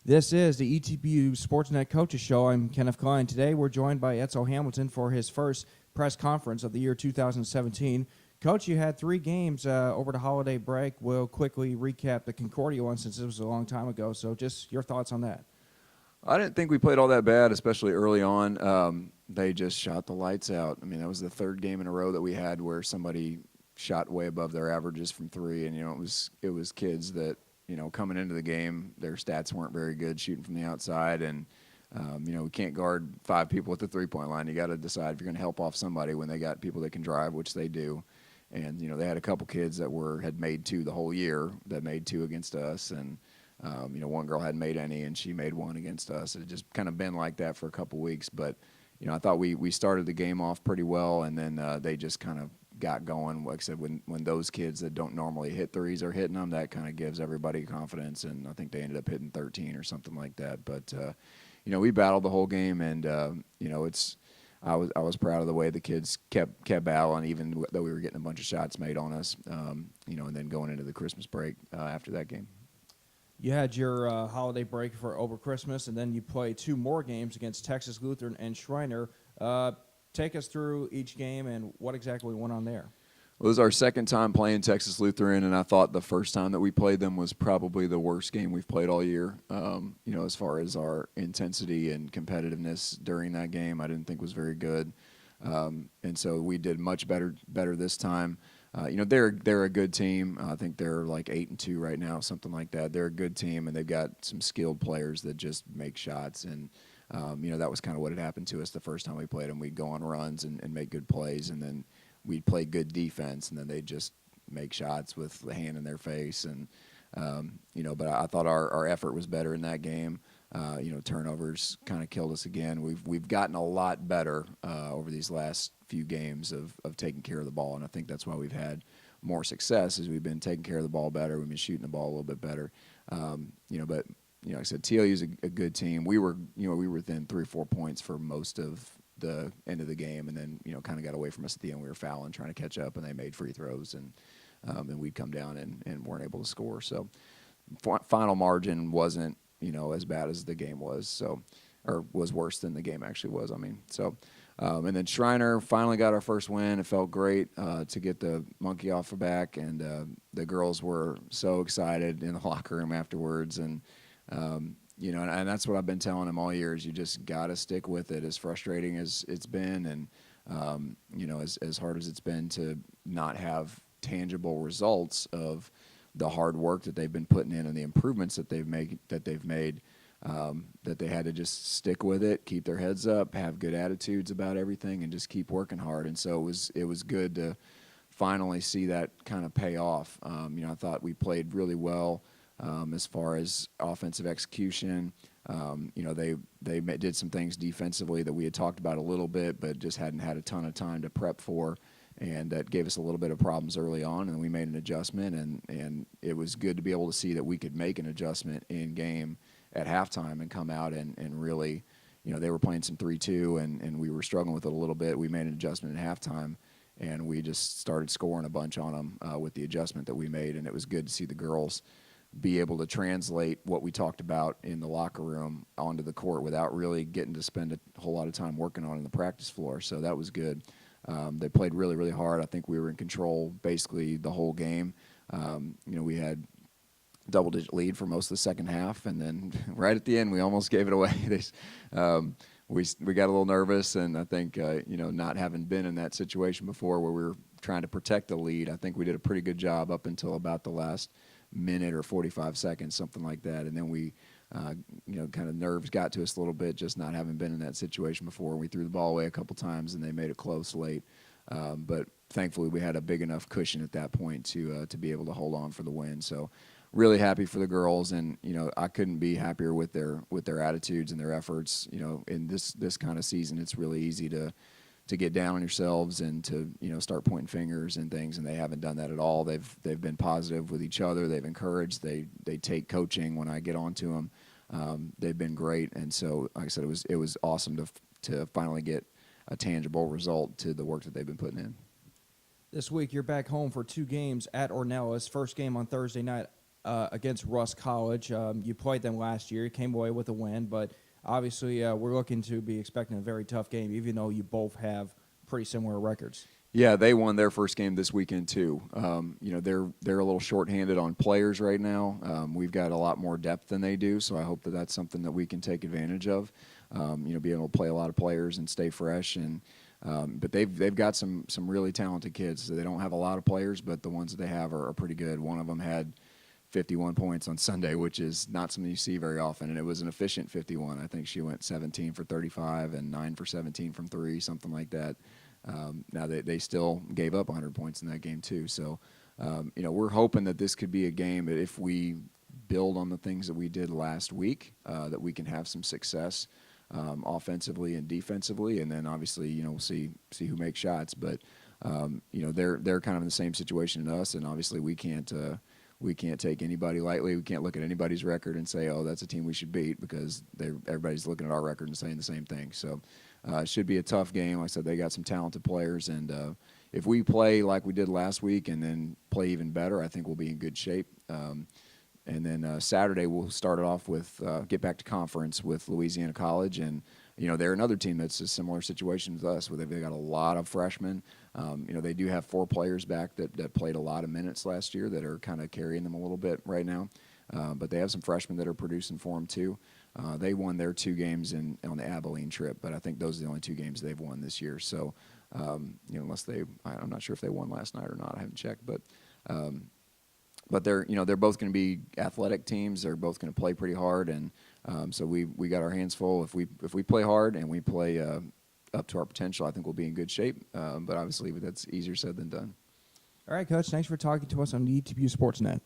This is the ETBU Sportsnet Coaches Show. I'm Kenneth Klein. Today we're joined by Edsel Hamilton for his first press conference of the year 2017. Coach, you had 3 games over the holiday break. We'll quickly recap the Concordia one since it was a long time ago. So just your thoughts on that. I didn't think we played all that bad, especially early on. They just shot the lights out. I mean, that was the 3rd game in a row that we had where somebody shot way above their averages from 3, and it was kids that coming into the game, their stats weren't very good shooting from the outside, and we can't guard 5 people at the 3-point line. You got to decide if you're going to help off somebody when they got people that can drive, which they do. And they had a couple kids that had made 2 the whole year that made 2 against us, and one girl hadn't made any, and she made 1 against us. It had just kind of been like that for a couple weeks. But, I thought we started the game off pretty well, and then they just kind of got going. Like I said, when those kids that don't normally hit threes are hitting them, that kind of gives everybody confidence, and I think they ended up hitting 13 or something like that. But, we battled the whole game, and, I was proud of the way the kids kept battling, even though we were getting a bunch of shots made on us, and then going into the Christmas break after that game. You had your holiday break over Christmas, and then you played 2 more games against Texas Lutheran and Schreiner. Take us through each game and what exactly went on there. Well, it was our 2nd time playing Texas Lutheran, and I thought the first time that we played them was probably the worst game we've played all year. As far as our intensity and competitiveness during that game, I didn't think was very good. And so we did much better this time. They're a good team. I think they're like 8-2 right now, something like that. They're a good team, and they've got some skilled players that just make shots. And that was kind of what had happened to us the first time we played them. We'd go on runs and make good plays, and then we'd play good defense, and then they'd just make shots with the hand in their face. And but I thought our effort was better in that game. Turnovers kind of killed us again. We've gotten a lot better over these last few games of taking care of the ball, and I think that's why we've had more success, is we've been taking care of the ball better. We've been shooting the ball a little bit better. But like I said, TLU's a good team. We were within 3 or 4 points for most of the end of the game, and then kind of got away from us at the end. We were fouling, trying to catch up, and they made free throws, and we'd come down and weren't able to score. So final margin wasn't as bad as the game was, or was worse than the game actually was. And then Schreiner finally got our first win. It felt great to get the monkey off our back, and the girls were so excited in the locker room afterwards. And and that's what I've been telling them all year, is you just got to stick with it, as frustrating as it's been, and as hard as it's been to not have tangible results of the hard work that they've been putting in and the improvements that they've made, that they had to just stick with it, keep their heads up, have good attitudes about everything, and just keep working hard. And so it was good to finally see that kind of pay off. I thought we played really well as far as offensive execution. They did some things defensively that we had talked about a little bit, but just hadn't had a ton of time to prep for. And that gave us a little bit of problems early on, and we made an adjustment, and it was good to be able to see that we could make an adjustment in game at halftime and come out and really, they were playing some 3-2, and we were struggling with it a little bit. We made an adjustment at halftime, and we just started scoring a bunch on them with the adjustment that we made, and it was good to see the girls be able to translate what we talked about in the locker room onto the court without really getting to spend a whole lot of time working on it in the practice floor. So that was good. They played really, really hard. I think we were in control basically the whole game. We had double-digit lead for most of the second half, and then right at the end we almost gave it away. We got a little nervous, and I think not having been in that situation before where we were trying to protect the lead, I think we did a pretty good job up until about the last minute or 45 seconds, something like that. And then we kind of nerves got to us a little bit, just not having been in that situation before. We threw the ball away a couple times, and they made it close late. But thankfully, we had a big enough cushion at that point to be able to hold on for the win. So really happy for the girls, and I couldn't be happier with their attitudes and their efforts. In this kind of season, it's really easy to get down on yourselves and to start pointing fingers and things, and they haven't done that at all. They've been positive with each other. They've encouraged. They take coaching when I get on to them. They've been great, and so like I said, it was awesome to finally get a tangible result to the work that they've been putting in. This week you're back home for 2 games at Ornelas. First game on Thursday night against Russ College. You played them last year. You came away with a win, but obviously we're looking to be expecting a very tough game, even though you both have pretty similar records. Yeah, they won their first game this weekend too. They're a little shorthanded on players right now. We've got a lot more depth than they do, so I hope that that's something that we can take advantage of. Be able to play a lot of players and stay fresh. And but they've got some really talented kids. So they don't have a lot of players, but the ones that they have are pretty good. One of them had 51 points on Sunday, which is not something you see very often, and it was an efficient 51. I think she went 17 for 35 and 9 for 17 from three, something like that. Now they still gave up 100 points in that game too. So, we're hoping that this could be a game that if we build on the things that we did last week, that we can have some success offensively and defensively, and then obviously we'll see who makes shots. But they're kind of in the same situation as us, and obviously we can't take anybody lightly. We can't look at anybody's record and say, oh, that's a team we should beat, because everybody's looking at our record and saying the same thing. So it should be a tough game. Like I said, they got some talented players, and if we play like we did last week and then play even better, I think we'll be in good shape. And then Saturday we'll start it off with get back to conference with Louisiana College, and they're another team that's a similar situation as us, where they've got a lot of freshmen. They do have 4 players back that played a lot of minutes last year that are kind of carrying them a little bit right now. But they have some freshmen that are producing for them too. They won their 2 games on the Abilene trip, but I think those are the only 2 games they've won this year. So, unless I'm not sure if they won last night or not. I haven't checked, but they're both going to be athletic teams. They're both going to play pretty hard, and so we got our hands full. If we play hard and we play up to our potential, I think we'll be in good shape. But obviously, that's easier said than done. All right, Coach. Thanks for talking to us on the ETBU Sportsnet.